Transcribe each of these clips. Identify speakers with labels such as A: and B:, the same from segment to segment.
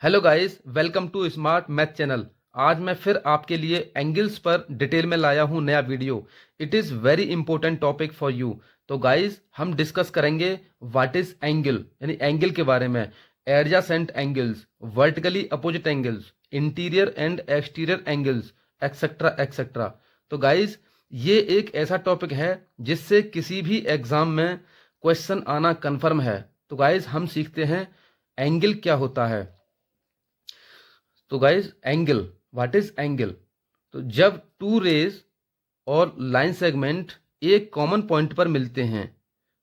A: Hello guys, welcome to smart math channel. आज मैं फिर आपके लिए एंगल्स पर डिटेल में लाया हूं नया video. It is very important topic for you. तो गाइस, हम डिस्कस करेंगे व्हाट इज एंगल, यानी एंगल के बारे में। Adjacent angles, vertically opposite angles, interior and exterior angles, etcetera etcetera. तो गाइस, ये एक ऐसा टॉपिक है जिससे किसी भी एग्जाम में क्वेश्चन आना कन्फर्म है। तो गाइस, हम सीखते हैं एंगल क्या होता है। तो guys, angle, what is angle? तो जब टू रेज और लाइन सेगमेंट एक कॉमन पॉइंट पर मिलते हैं,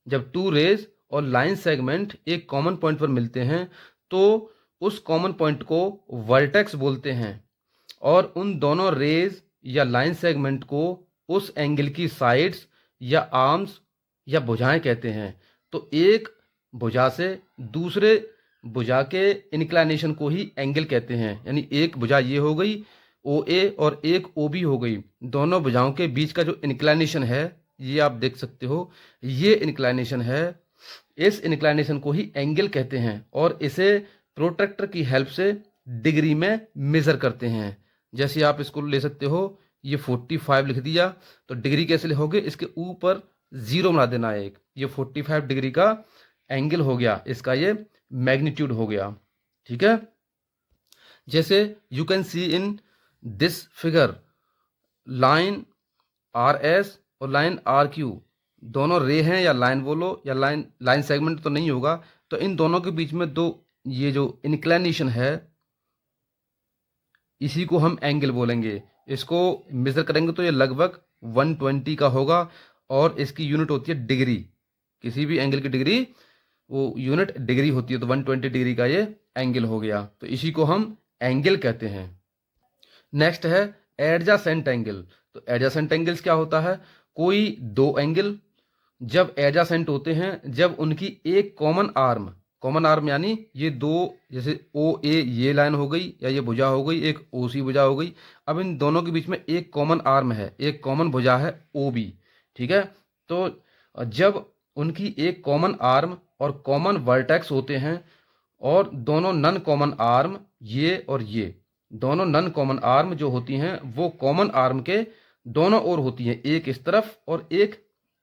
A: जब टू रेज और लाइन सेगमेंट एक कॉमन पॉइंट पर मिलते हैं, तो उस कॉमन पॉइंट को वर्टेक्स बोलते हैं। और उन दोनों रेज या लाइन सेगमेंट को उस एंगल की साइड्स या आर्म्स या भुजाएं कहते हैं। तो एक भुजा से दूसरे भुजा के इंक्लाइनेशन को ही एंगल कहते हैं। यानी एक भुजा ये हो गई ओ ए और एक ओ बी हो गई। दोनों भुजाओं के बीच का जो इंक्लाइनेशन है, ये आप देख सकते हो, ये इंक्लाइनेशन है। इस इंक्लाइनेशन को ही एंगल कहते हैं और इसे प्रोट्रैक्टर की हेल्प से डिग्री में मेजर करते हैं। जैसे आप इसको ले सकते हो, ये 45 लिख दिया, तो डिग्री कैसे लिखोगे? इसके ऊपर जीरो बना देना है एक। ये 45 डिग्री का एंगल हो गया, इसका ये मैग्नीट्यूड हो गया। ठीक है। जैसे you can see in this figure, line R S और लाइन आर क्यू दोनों रे हैं, या लाइन बोलो या लाइन लाइन सेगमेंट तो नहीं होगा। तो इन दोनों के बीच में दो, ये जो इंक्लाइनेशन है, इसी को हम एंगल बोलेंगे। इसको मेजर करेंगे तो ये लगभग 120 का होगा और इसकी यूनिट होती है डिग्री। किसी भी एंगल की डिग्री, वो यूनिट डिग्री होती है। तो 120 डिग्री का ये एंगल हो गया, तो इसी को हम एंगल कहते हैं। नेक्स्ट है एडजासेंट एंगल। तो एडजासेंट एंगल्स क्या होता है? कोई दो एंगल जब एडजासेंट होते हैं, जब उनकी एक कॉमन आर्म यानी ये दो, जैसे ओ ए ये लाइन हो गई या ये भुजा हो गई, एक ओ सी भुजा हो गई। अब इन दोनों के बीच में एक कॉमन आर्म है, एक कॉमन भुजा है ओ बी। ठीक है। तो जब उनकी एक कॉमन आर्म और कॉमन वर्टेक्स होते हैं, और दोनों नन कॉमन आर्म, ये और ये दोनों नन कॉमन आर्म जो होती हैं, वो कॉमन आर्म के दोनों ओर होती हैं, एक इस तरफ और एक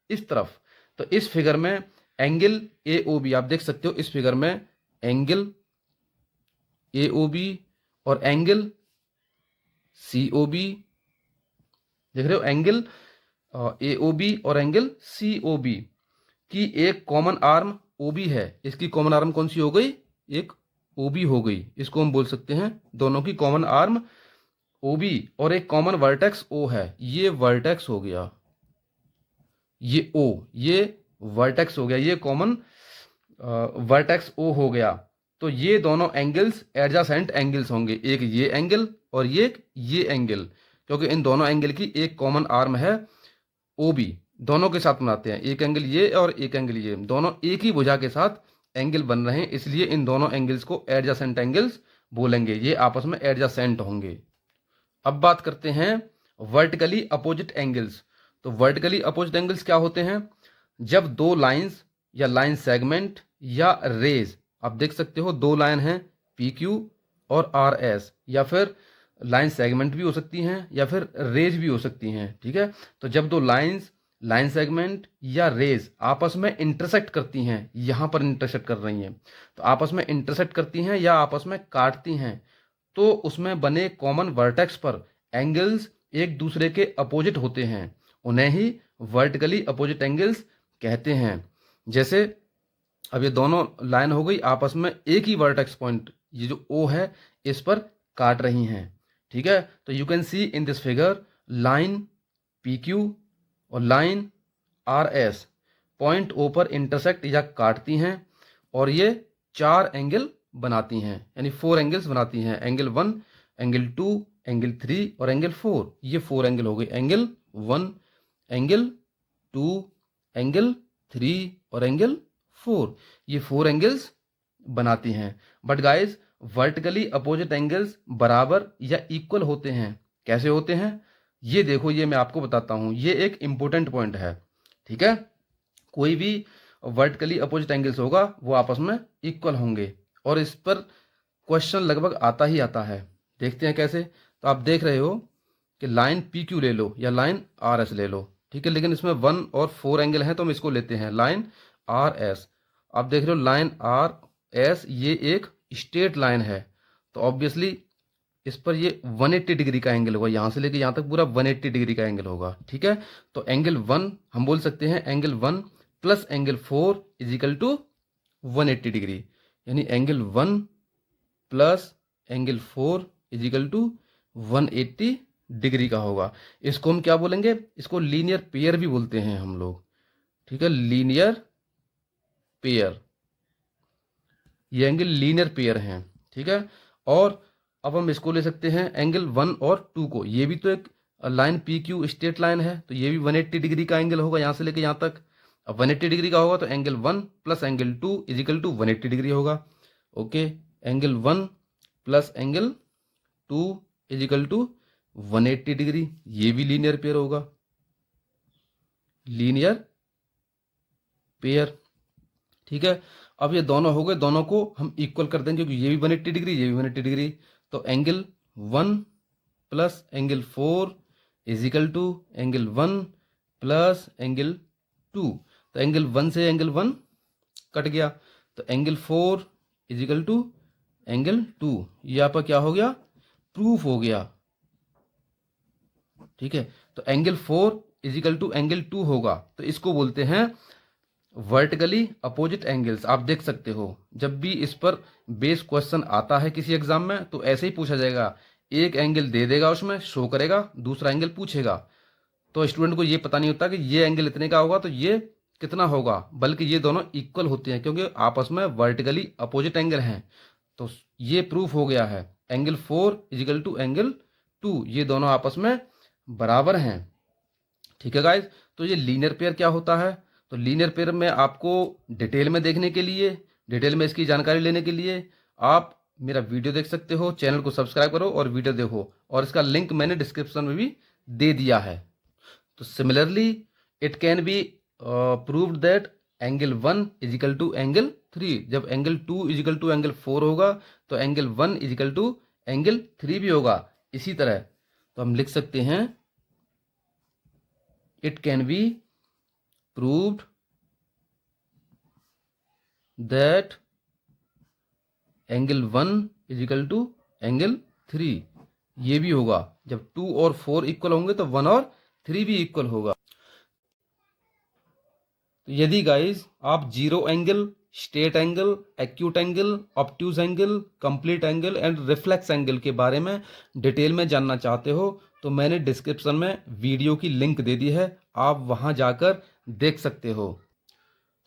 A: इस तरफ। तो इस फिगर में एंगल ए ओ बी आप देख सकते हो। इस फिगर में एंगल ए ओ बी और एंगल सी ओ बी, देख रहे हो? एंगल ए ओ बी और एंगल सी ओ बी की एक कॉमन आर्म ओ बी है। इसकी कॉमन आर्म कौन सी हो गई? एक ओ बी हो गई। इसको हम बोल सकते हैं दोनों की कॉमन आर्म ओ बी, और एक कॉमन वर्टेक्स ओ है। ये वर्टेक्स हो गया, ये ओ, ये वर्टेक्स हो गया, ये कॉमन वर्टेक्स ओ हो गया। तो ये दोनों एंगल्स एडजासेंट एंगल्स होंगे, एक ये एंगल और ये एंगल, क्योंकि इन दोनों एंगल की एक कॉमन आर्म है ओ बी। दोनों के साथ बनाते हैं, एक एंगल ये और एक एंगल ये, दोनों एक ही भुजा के साथ एंगल बन रहे हैं, इसलिए इन दोनों एंगल्स को एडजासेंट एंगल्स बोलेंगे। ये आपस में एडजासेंट होंगे। अब बात करते हैं वर्टिकली अपोजिट एंगल्स। तो वर्टिकली अपोजिट एंगल्स क्या होते हैं? जब दो लाइंस या लाइन सेगमेंट या रेज, आप देख सकते हो दो लाइन हैं पी क्यू और आर एस, या फिर लाइन सेगमेंट भी हो सकती हैं या फिर रेज भी हो सकती हैं। ठीक है। तो जब दो लाइंस, लाइन सेगमेंट या रेज आपस में इंटरसेक्ट करती हैं, यहां पर इंटरसेक्ट कर रही हैं, तो आपस में इंटरसेक्ट करती हैं या आपस में काटती हैं, तो उसमें बने कॉमन वर्टेक्स पर एंगल्स एक दूसरे के अपोजिट होते हैं, उन्हें ही वर्टिकली अपोजिट एंगल्स कहते हैं। जैसे अब ये दोनों लाइन हो गई, आपस में एक ही वर्टेक्स पॉइंट, ये जो ओ है, इस पर काट रही हैं। ठीक है। तो you can see in this figure, line P Q और line R S point O पर इंटरसेक्ट या काटती हैं, और ये चार एंगल बनाती हैं, यानी 4 एंगल्स बनाती हैं। एंगल 1, एंगल 2, एंगल 3 और एंगल 4। ये 4 एंगल हो गए, एंगल 1, एंगल 2, एंगल 3 और एंगल 4। ये 4 एंगल्स बनाती हैं। But guys, vertically opposite angles बराबर या इक्वल होते हैं। कैसे होते हैं ये देखो, ये मैं आपको बताता हूं, ये एक इंपॉर्टेंट पॉइंट है। ठीक है। कोई भी वर्टिकली अपोजिट एंगल्स होगा वो आपस में इक्वल होंगे, और इस पर क्वेश्चन लगभग आता ही आता है। देखते हैं कैसे। तो आप देख रहे हो कि लाइन पी क्यू ले लो या लाइन आर एस ले लो, ठीक है, लेकिन इसमें 1 और 4 एंगल हैं तो हम इसको लेते हैं लाइन आर एस। आप देख रहे हो लाइन आर एस ये एक स्ट्रेट लाइन है, तो ऑब्वियसली इस पर ये 180 डिग्री का एंगल होगा, यहाँ से लेके यहाँ तक पूरा 180 डिग्री का एंगल होगा, ठीक है। तो एंगल 1 हम बोल सकते हैं angle 1 plus angle 4 is equal to 180 degree, यानी angle 1 plus angle 4 is equal to 180 degree का होगा। इसको हम क्या बोलेंगे, इसको लीनियर पेयर भी बोलते हैं हम लोग, ठीक है, लीनियर पेयर। ये एंगल लीनियर पेयर हैं, ठीक है। और अब हम इसको ले सकते हैं एंगल 1 और 2 को, ये भी तो एक line P Q straight line है, तो ये भी 180 डिग्री का एंगल होगा यहाँ से लेके यहाँ तक। अब 180 डिग्री का होगा तो angle 1 plus angle 2 is equal to 180 degree होगा। Okay, angle 1 plus angle 2 is equal to 180 degree, ये भी लीनियर पेयर होगा, लीनियर पेयर, ठीक है। अब ये दोनों हो गए, दोनों को हम इक्वल कर देंगे क्योंकि ये भी 180 डिग्री ये भी 180 डिग्री। तो angle 1 plus angle 4 is equal to angle 1 plus angle 2। तो एंगल 1 से एंगल 1 कट गया, तो angle 4 is equal to angle 2। ये आपका क्या हो गया, प्रूफ हो गया, ठीक है। तो angle 4 is equal to angle 2 होगा, तो इसको बोलते हैं वर्टिकली अपोजिट एंगल्स। आप देख सकते हो जब भी इस पर बेस क्वेश्चन आता है किसी एग्जाम में तो ऐसे ही पूछा जाएगा, एक एंगल दे देगा उसमें शो करेगा, दूसरा एंगल पूछेगा, तो स्टूडेंट को ये पता नहीं होता कि ये एंगल इतने का होगा तो ये कितना होगा, बल्कि ये दोनों इक्वल होते हैं क्योंकि आपस में वर्टिकली अपोजिट एंगल हैं। तो ये प्रूफ हो गया है, एंगल 4 इजिकल टू एंगल 2 ये दोनों आपस में बराबर हैं, ठीक है गाइज। तो ये लीनियर पेयर क्या होता है, तो लीनियर पेयर में आपको डिटेल में देखने के लिए, डिटेल में इसकी जानकारी लेने के लिए आप मेरा वीडियो देख सकते हो, चैनल को सब्सक्राइब करो और वीडियो देखो, और इसका लिंक मैंने डिस्क्रिप्शन में भी दे दिया है। तो similarly it can be proved that angle 1 is equal to angle 3, जब एंगल 2 इजिकल टू एंगल 4 होगा तो एंगल 1 इजिकल टू एंगल 3 भी होगा। इसी तरह तो हम लिख सकते हैं it can be proved that angle 1 is equal to angle 3, ये भी होगा, जब 2 और 4 इक्वल होंगे तो 1 और 3 भी इक्वल होगा। तो यदि गाइज आप zero angle, straight angle, acute angle, obtuse angle, complete angle and reflex angle के बारे में डिटेल में जानना चाहते हो तो मैंने डिस्क्रिप्शन में वीडियो की लिंक दे दी है, आप वहां जाकर देख सकते हो।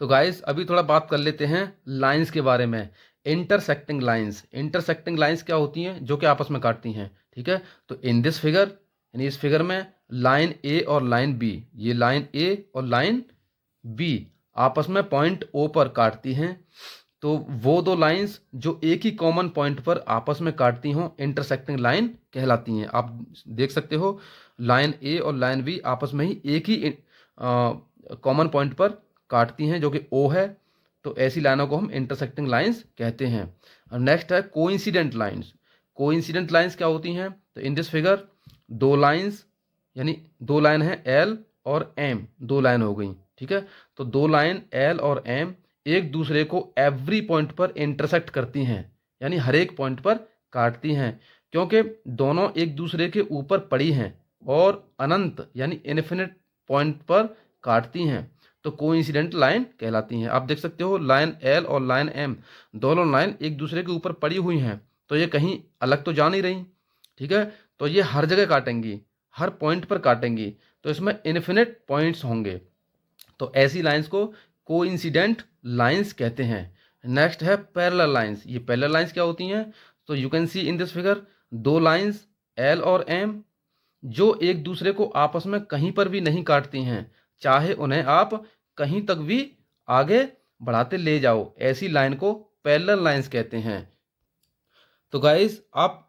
A: तो गाइस अभी थोड़ा बात कर लेते हैं लाइंस के बारे में। इंटरसेक्टिंग लाइंस, इंटरसेक्टिंग लाइंस क्या होती हैं, जो कि आपस में काटती हैं, ठीक है। तो इन दिस फिगर, यानी इस फिगर में लाइन ए और लाइन बी, ये लाइन ए और लाइन बी आपस में पॉइंट ओ पर काटती हैं। तो वो दो लाइंस जो एक ही कॉमन पॉइंट पर आपस में काटती हों इंटरसेक्टिंग लाइन कहलाती हैं। आप देख सकते हो लाइन ए और लाइन बी आपस में ही एक ही कॉमन पॉइंट पर काटती हैं जो कि ओ है, तो ऐसी लाइनों को हम इंटरसेक्टिंग लाइंस कहते हैं। और नेक्स्ट है कोइंसिडेंट लाइंस। कोइंसिडेंट लाइंस क्या होती हैं, तो इन दिस फिगर दो लाइंस, यानी दो लाइन है एल और एम, दो लाइन हो गई, ठीक है। तो दो लाइन एल और एम एक दूसरे को एवरी पॉइंट पर इंटरसेक्ट करती हैं, यानी हर एक पॉइंट पर काटती हैं, क्योंकि दोनों एक दूसरे के ऊपर पड़ी हैं और अनंत यानी इन्फिनिट पॉइंट पर काटती हैं, तो कोइंसिडेंट लाइन कहलाती हैं। आप देख सकते हो लाइन एल और लाइन एम दोनों लाइन एक दूसरे के ऊपर पड़ी हुई हैं, तो ये कहीं अलग तो जा नहीं रही, ठीक है। तो ये हर जगह काटेंगी, हर पॉइंट पर काटेंगी, तो इसमें इन्फिनिट पॉइंट्स होंगे, तो ऐसी लाइंस को कोइंसिडेंट लाइंस कहते हैं। नेक्स्ट है पैरेलल लाइंस। ये पैरेलल लाइंस क्या होती हैं, तो you can see in this figure दो लाइंस एल और एम जो एक दूसरे को आपस में कहीं पर भी नहीं काटती हैं, चाहे उन्हें आप कहीं तक भी आगे बढ़ाते ले जाओ, ऐसी लाइन को पैरेलल लाइंस कहते हैं। तो गाइस आप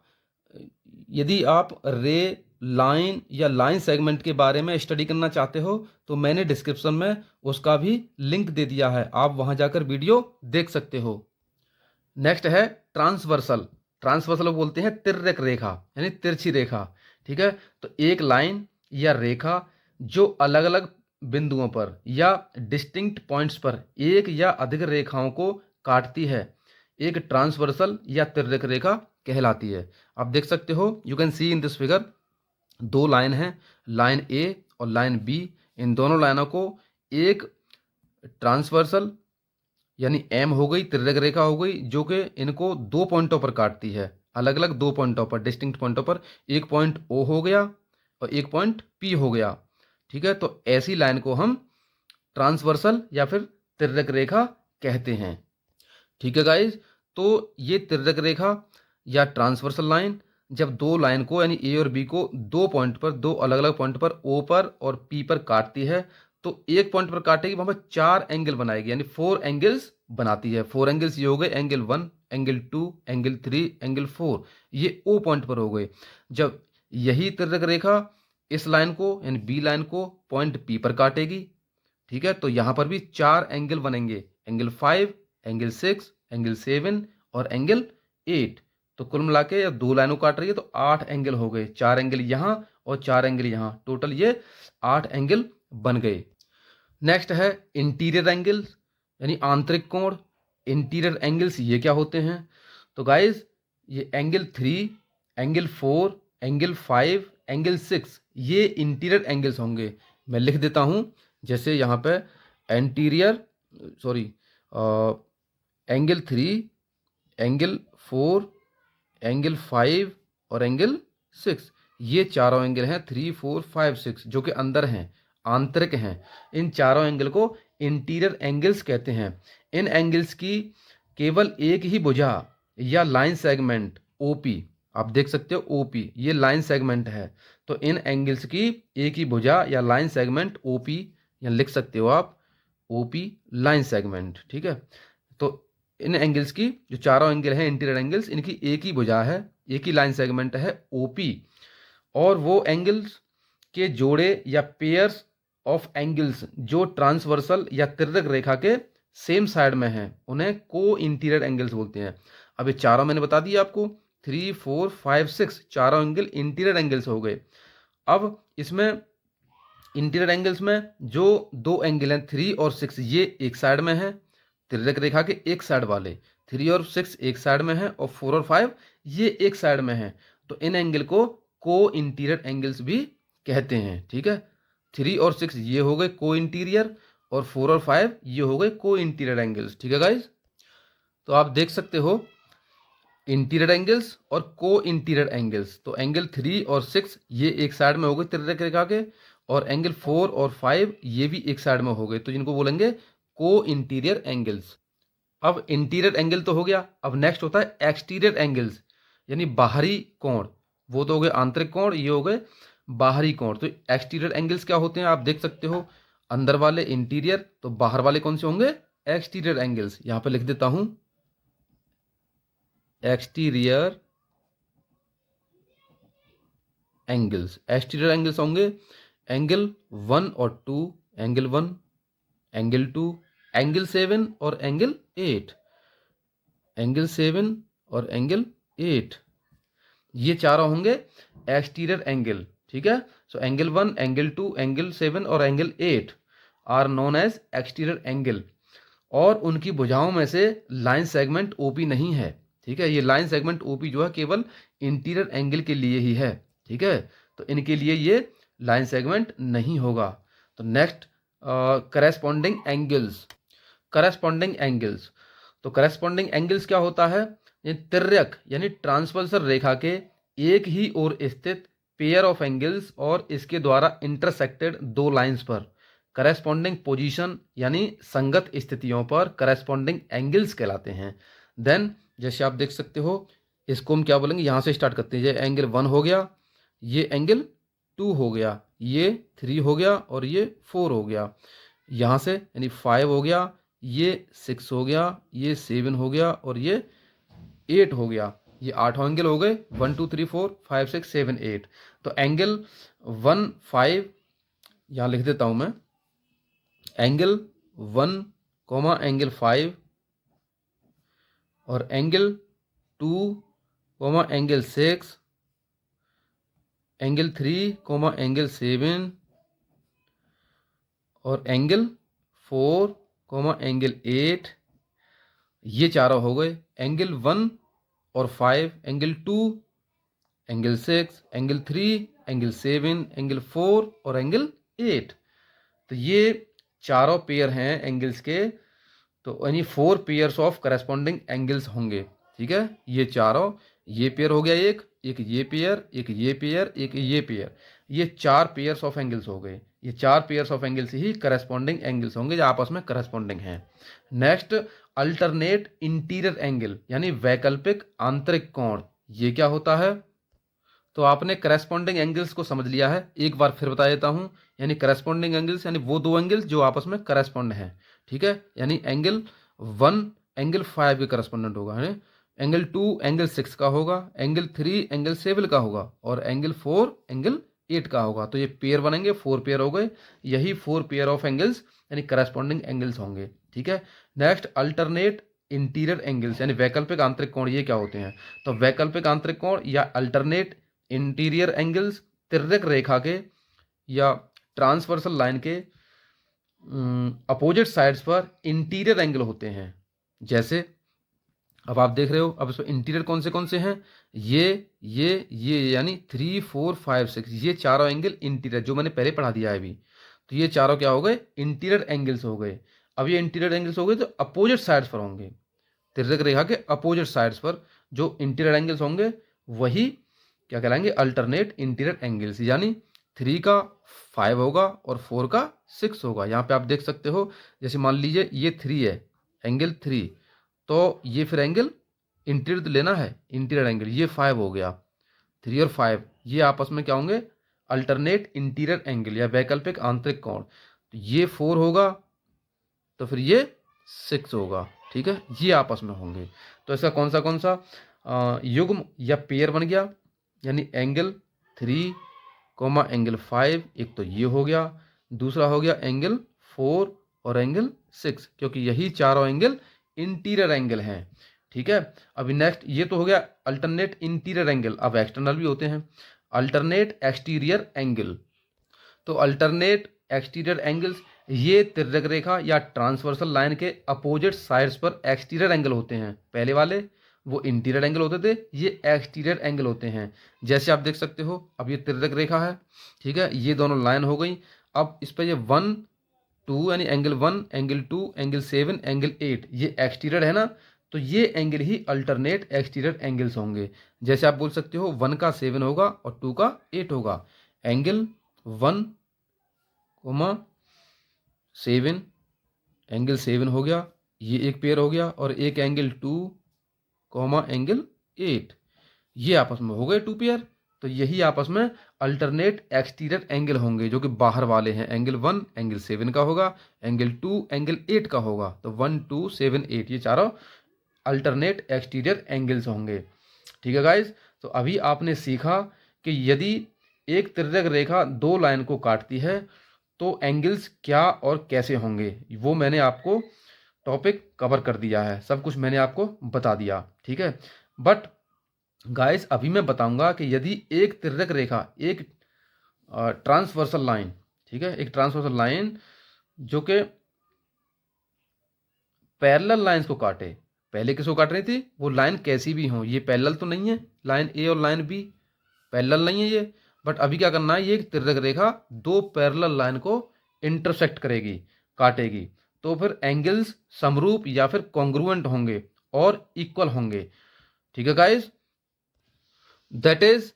A: यदि आप रे, लाइन या लाइन सेगमेंट के बारे में स्टडी करना चाहते हो तो मैंने डिस्क्रिप्शन में उसका भी लिंक दे दिया है, आप वहां जाकर वीडियो देख सकते हो। नेक्स्ट है ट्रांसवर्सल। ट्रांसवर्सल बोलते हैं तिर्यक रेखा यानी तिरछी रेखा, ठीक है। तो एक लाइन या रेखा जो अलग अलग बिंदुओं पर या डिस्टिंक्ट पॉइंट्स पर एक या अधिक रेखाओं को काटती है, एक ट्रांसवर्सल या तिर्यक रेखा कहलाती है। आप देख सकते हो, you can see in this figure, दो लाइन हैं, लाइन ए और लाइन बी। इन दोनों लाइनों को एक ट्रांसवर्सल यानी एम हो गई, तिर्यक रेखा हो गई, जो कि इनको दो पॉइंटों पर काटती है, अलग अलग दो पॉइंटों पर, डिस्टिंक्ट पॉइंटों पर। एक पॉइंट ओ हो गया और एक पॉइंट पी हो गया, ठीक है। तो ऐसी लाइन को हम ट्रांसवर्सल या फिर तिर्यक रेखा कहते हैं, ठीक है गाइज। तो ये तिर्यक रेखा या ट्रांसवर्सल लाइन जब दो लाइन को यानी ए और बी को दो पॉइंट पर, दो अलग अलग पॉइंट पर, ओ पर और पी पर काटती है, तो एक पॉइंट पर काटेगी, वहां पर चार एंगल बनाएगी, यानी फोर एंगल्स बनाती है। फोर एंगल्स ये हो गए, एंगल 1, एंगल 2, एंगल 3, एंगल 4, ये ओ पॉइंट पर हो गए। जब यही तिर्यक रेखा इस लाइन को यानी बी लाइन को पॉइंट पी पर काटेगी, ठीक है, तो यहां पर भी चार एंगल बनेंगे, एंगल 5, एंगल 6, एंगल 7 और एंगल 8। तो कुल मिला के जब दो लाइनों काट रही है तो 8 एंगल हो गए, चार एंगल यहां और चार एंगल यहां, टोटल ये 8 एंगल बन गए। नेक्स्ट है इंटीरियर एंगल्स यानी आंतरिक कोण। इंटीरियर एंगल्स ये क्या होते हैं? तो गाइज ये एंगल 3, एंगल 4, एंगल 5, एंगल 6 ये इंटीरियर एंगल्स होंगे। मैं लिख देता हूं, जैसे यहाँ पे anterior sorry angle 3, angle 4, angle 5 और एंगल 6, ये चारों एंगल हैं 3, 4, 5, 6 जो कि अंदर हैं, आंतरिक हैं। इन चारों एंगल को इंटीरियर एंगल्स कहते हैं। इन एंगल्स की केवल एक ही भुजा या लाइन सेगमेंट ओपी, आप देख सकते हो ओपी ये लाइन सेगमेंट है, तो इन एंगल्स की एक ही भुजा या लाइन सेगमेंट ओपी, या लिख सकते हो आप ओपी लाइन सेगमेंट, ठीक है। तो इन एंगल्स की जो चारों एंगल हैं इंटीरियर एंगल्स, इनकी एक ही भुजा है, एक ही लाइन सेगमेंट है ओपी, और वो एंगल्स के जोड़े या पेयर्स ऑफ एंगल्स जो ट्रांसवर्सल या तिर्यक रेखा के सेम साइड में हैं उन्हें को इंटीरियर एंगल्स बोलते हैं। अब ये चारों मैंने बता दिया आपको, 3, 4, 5, 6 चारों एंगल इंटीरियर एंगल्स हो गए। अब इसमें इंटीरियर एंगल्स में जो दो एंगल हैं 3 और 6 ये एक साइड में है, तिर्यक रेखा के एक साइड वाले 3 और 6 एक साइड में है, और 4 और 5 ये एक साइड में है। तो इन एंगल को को इंटीरियर एंगल्स भी कहते हैं, ठीक है। 3 और 6 ये हो गए को इंटीरियर, और 4 और 5 ये हो गए को इंटीरियर एंगल्स, ठीक है गाइज। तो आप देख सकते हो इंटीरियर एंगल्स और को इंटीरियर एंगल्स, तो एंगल 3 और 6 ये एक साइड में हो गए तिर्यक रेखा के, और एंगल 4 और 5 ये भी एक साइड में हो गए, तो जिनको बोलेंगे को इंटीरियर एंगल्स। अब इंटीरियर एंगल तो हो गया, अब नेक्स्ट होता है एक्सटीरियर एंगल्स यानी बाहरी कोण। वो तो हो गए आंतरिक कोण, ये हो गए बाहरी कोण। तो एक्सटीरियर एंगल्स क्या होते हैं आप देख सकते हो, अंदर वाले इंटीरियर, तो बाहर वाले कौन से होंगे एक्सटीरियर एंगल्स। यहां पे लिख देता हूं एक्सटीरियर एंगल्स। एक्सटीरियर एंगल्स होंगे एंगल 1 और 2, एंगल 1, एंगल 2, एंगल 7 और एंगल 8, एंगल 7 और एंगल 8, ये चारों होंगे एक्सटीरियर एंगल, ठीक है। सो एंगल 1, एंगल 2, एंगल 7 और angle 8 are known as exterior angle, और उनकी भुजाओं में से लाइन सेगमेंट ओपी नहीं है, ठीक है। ये लाइन सेगमेंट ओपी जो है केवल इंटीरियर एंगल के लिए ही है, ठीक है। तो इनके लिए ये लाइन सेगमेंट नहीं होगा। तो next corresponding angles. Corresponding angles, तो करेस्पॉन्डिंग एंगल्स क्या होता है? ये तिर्यक यानी ट्रांसवर्सल रेखा के एक ही ओर स्थित पेयर ऑफ एंगल्स और इसके द्वारा इंटरसेक्टेड दो लाइंस पर करेस्पॉन्डिंग पोजीशन यानी संगत स्थितियों पर करेस्पॉन्डिंग एंगल्स कहलाते हैं। देन जैसे आप देख सकते हो, इसको हम क्या बोलेंगे, यहाँ से स्टार्ट करते हैं। ये एंगल 1 हो गया, ये एंगल 2 हो गया, ये 3 हो गया और ये 4 हो गया। यहाँ से यानी 5 हो गया, ये 6 हो गया, ये 7 हो गया और ये 8 हो गया। ये 8 एंगल हो गए, 1 2 3 4 5 6 7 8। तो एंगल 1 5 यहाँ लिख देता हूँ मैं, एंगल 1 एंगल 5 और angle 2 comma angle 6, angle 3 comma angle 7 और एंगल 4 कोमा एंगल 8, ये चारों हो गए। एंगल 1 और 5, angle 2, angle 6, angle 3, angle 7, angle 4 और एंगल 8। तो ये चारों पेयर हैं एंगल्स के, तो यानी 4 पेयर्स ऑफ करस्पॉन्डिंग एंगल्स होंगे। ठीक है, ये चारों, ये पेयर हो गया एक ये पेयर, एक ये पेयर, एक ये पेयर, ये 4 पेयर्स ऑफ एंगल्स हो गए। ये 4 pairs of angles he corresponding angles होंगे जो आपस में करस्पॉन्डिंग हैं। नेक्स्ट, अल्टरनेट इंटीरियर एंगल यानी वैकल्पिक आंतरिक कोण, ये क्या होता है? तो आपने करस्पॉन्डिंग एंगल्स को समझ लिया है, एक बार फिर बता देता हूं। यानी करस्पॉन्डिंग एंगल्स यानी वो दो एंगल्स जो आपस में करस्पॉन्ड हैं। ठीक है, यानी एंगल 1 एंगल 5 के करस्पॉन्डेंट होगा, है एंगल 2 एंगल 6 का होगा, एंगल 3 एंगल 7 का होगा और एंगल 4 एंगल 8 का होगा। तो ये पेयर बनेंगे, 4 पेयर हो गए। यही 4 पेयर ऑफ एंगल्स यानी करस्पॉन्डिंग एंगल्स होंगे। ठीक है, नेक्स्ट अल्टरनेट इंटीरियर एंगल्स यानी वैकल्पिक आंतरिक कोण, ये क्या होते हैं? तो वैकल्पिक आंतरिक कोण या अल्टरनेट इंटीरियर एंगल्स तिर्यक रेखा के या ट्रांसवर्सल लाइन के अपोजिट साइड्स पर इंटीरियर एंगल होते हैं। जैसे अब आप देख रहे हो, अब इसमें इंटीरियर कौन से हैं? ये यानी 3 4 5 6, ये चारों एंगल इंटीरियर जो मैंने पहले पढ़ा दिया है अभी। तो ये चारों क्या हो गए? इंटीरियर एंगल्स हो गए। अब ये इंटीरियर एंगल्स हो गए तो अपोजिट साइड्स पर होंगे, तिर्यक रेखा के अपोजिट साइड्स पर जो इंटीरियर एंगल्स होंगे वही क्या कहलाएंगे? Alternate interior angles. यानी 3 का 5 होगा और 4 का 6 होगा। यहाँ पे आप देख सकते हो, जैसे मान लीजिए ये 3 है, एंगल 3, तो ये फिर एंगल इंटीरियर तो लेना है, इंटीरियर एंगल ये 5 हो गया। 3 और 5 ये आपस में क्या होंगे? अल्टरनेट इंटीरियर एंगल या वैकल्पिक आंतरिक कोण। तो ये 4 होगा तो फिर ये 6 होगा। ठीक है, ये आपस में होंगे। तो इसका कौन सा युग्म या पेयर बन गया? यानी एंगल 3 कोमा एंगल 5, एक तो ये हो गया, दूसरा हो गया एंगल 4 और एंगल 6, क्योंकि यही चारों एंगल इंटीरियर एंगल हैं। ठीक है, अभी नेक्स्ट ये तो हो गया अल्टरनेट इंटीरियर एंगल। अब एक्सटर्नल भी होते हैं, अल्टरनेट एक्सटीरियर एंगल। तो अल्टरनेट एक्सटीरियर एंगल्स ये तिर्यक रेखा या ट्रांसवर्सल लाइन के अपोजिट साइड्स पर एक्सटीरियर एंगल होते हैं। पहले वाले वो इंटीरियर एंगल होते थे, ये एक्सटीरियर एंगल होते हैं। जैसे आप देख सकते हो, अब ये तिर्यक रेखा है, ठीक है, ये दोनों लाइन हो गई। अब इस पर ये 1 2 यानी एंगल 1 एंगल 2 एंगल 7 एंगल 8 ये एक्सटीरियर है ना, तो ये एंगल ही अल्टरनेट एक्सटीरियर एंगल्स होंगे। जैसे आप बोल सकते हो 1 का 7 होगा और 2 का 8 होगा। एंगल 1 कोमा 7 एंगल 7 हो गया, ये एक पेयर हो गया, और एक एंगल 2 कोमा एंगल 8, ये आपस में हो गए 2 पेयर। तो यही आपस में अल्टरनेट एक्सटीरियर एंगल होंगे जो कि बाहर वाले हैं। एंगल 1 एंगल 7 का होगा, एंगल 2 एंगल 8 का होगा। तो 1 2 7 8 ये चारों अल्टरनेट एक्सटीरियर एंगल्स होंगे। ठीक है गाइज, तो अभी आपने सीखा कि यदि एक तिर्यक रेखा दो लाइन को काटती है तो एंगल्स क्या और कैसे होंगे, वो मैंने आपको टॉपिक कवर कर दिया है, सब कुछ मैंने आपको बता दिया। ठीक है, बट गाइस अभी मैं बताऊंगा कि यदि एक तिर्यक रेखा, एक ट्रांसवर्सल लाइन, ठीक है, एक ट्रांसवर्सल लाइन जो कि पैरेलल लाइंस को काटे, पहले किसको काट रही थी? वो लाइन कैसी भी हो, ये पैरेलल तो नहीं है, लाइन ए और लाइन बी पैरेलल नहीं है ये, बट अभी क्या करना है, ये एक तिर्यक रेखा दो पैरेलल लाइन को इंटरसेक्ट करेगी, काटेगी, तो फिर एंगल्स समरूप या फिर कॉन्ग्रुएंट होंगे और इक्वल होंगे। ठीक है guys, that is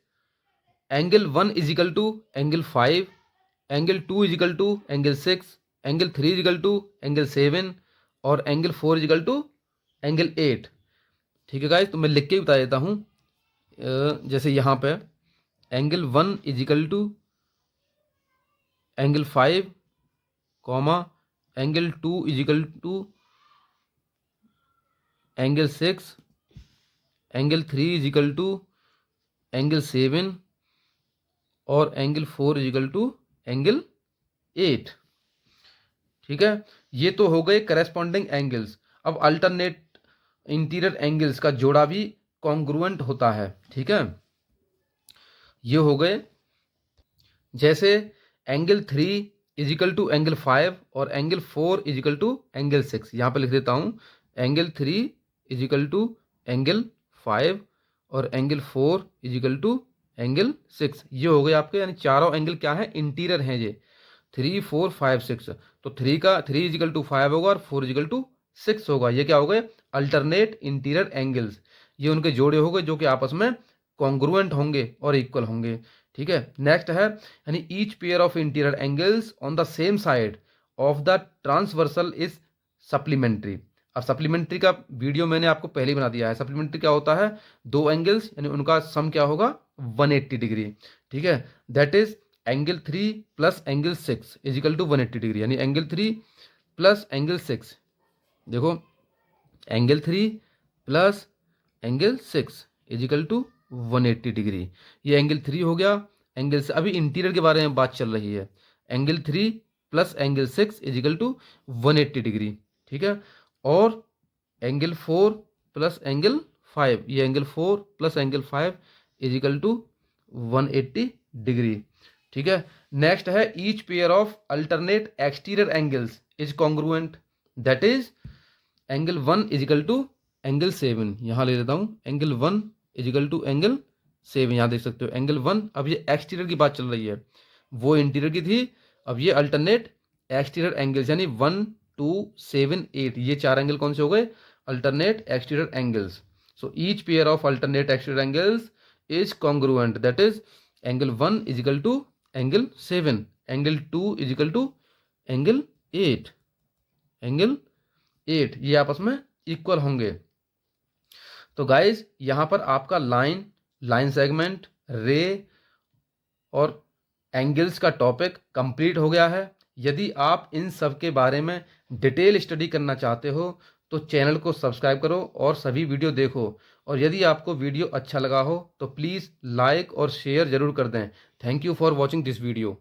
A: angle 1 is equal to angle 5, angle 2 is equal to angle 6, angle 3 is equal to angle 7 और angle 4 is equal to angle 8। ठीक है गाइस, तो मैं लिख के ही बता देता हूँ। जैसे यहाँ पे angle 1 is equal to angle 5 comma angle 2 is equal to angle 6, angle 3 is equal to angle 7 और angle 4 is equal to angle 8। ठीक है, ये तो हो गए करेस्पॉन्डिंग एंगल्स। अब अल्टरनेट इंटीरियर एंगल्स का जोड़ा भी कॉन्ग्रुएंट होता है। ठीक है, ये हो गए। जैसे एंगल 3 इजिकल टू एंगल 5 और एंगल 4 इजिकल टू एंगल 6। यहाँ पे लिख देता हूँ एंगल 3 इजिकल टू एंगल 5 और एंगल 4 इजिकल टू एंगल 6। ये हो गए आपके, यानी चारों एंगल क्या है, इंटीरियर हैं ये, 3 4 5 6। तो 3 इजिकल टू 5 होगा और 4 इजिकल टू 6 होगा। ये क्या हो गए, अल्टरनेट इंटीरियर एंगल्स। ये उनके जोड़े हो गए जो कि आपस में कॉन्ग्रुएंट होंगे और इक्वल होंगे। ठीक है, नेक्स्ट है, यानी each pair of interior angles on the same side of the transversal is supplementary. अब सप्लीमेंट्री का वीडियो मैंने आपको पहले ही बना दिया है। सप्लीमेंट्री क्या होता है, दो एंगल्स यानी उनका सम क्या होगा 180 डिग्री। ठीक है, that is angle 3 plus angle 6 is equal to 180 degree, यानी एंगल 3 प्लस एंगल 6। देखो angle 3 plus angle 6 is equal to 180 degree. ये एंगल 3 हो गया। एंगल से अभी इंटीरियर के बारे में बात चल रही है। Angle 3 plus angle 6 is equal to 180 degree. ठीक है, और एंगल 4 प्लस एंगल 5, ये angle 4 plus angle 5 equal to 180 degree. ठीक है, नेक्स्ट है each pair of alternate exterior angles is congruent, that is angle 1 is equal to angle 7। यहाँ ले लेता हूँ एंगल 1 इजिकल टू एंगल 7। यहाँ देख सकते हो एंगल 1, अब ये एक्सटीरियर की बात चल रही है, वो इंटीरियर की थी। अब ये अल्टरनेट एक्सटीरियर एंगल्स, यानी 1 2 7 8, ये चार एंगल कौन से हो गए, alternate exterior angles. So each pair of alternate exterior angles is congruent, that is angle 1 is equal to angle 7, angle 2 equal to angle 8, angle 8, ये आपस में इक्वल होंगे। तो गाइज यहाँ पर आपका लाइन सेगमेंट, रे और एंगल्स का टॉपिक कंप्लीट हो गया है। यदि आप इन सब के बारे में डिटेल स्टडी करना चाहते हो तो चैनल को सब्सक्राइब करो और सभी वीडियो देखो। और यदि आपको वीडियो अच्छा लगा हो तो प्लीज़ लाइक और शेयर ज़रूर कर दें। Thank you for watching this video.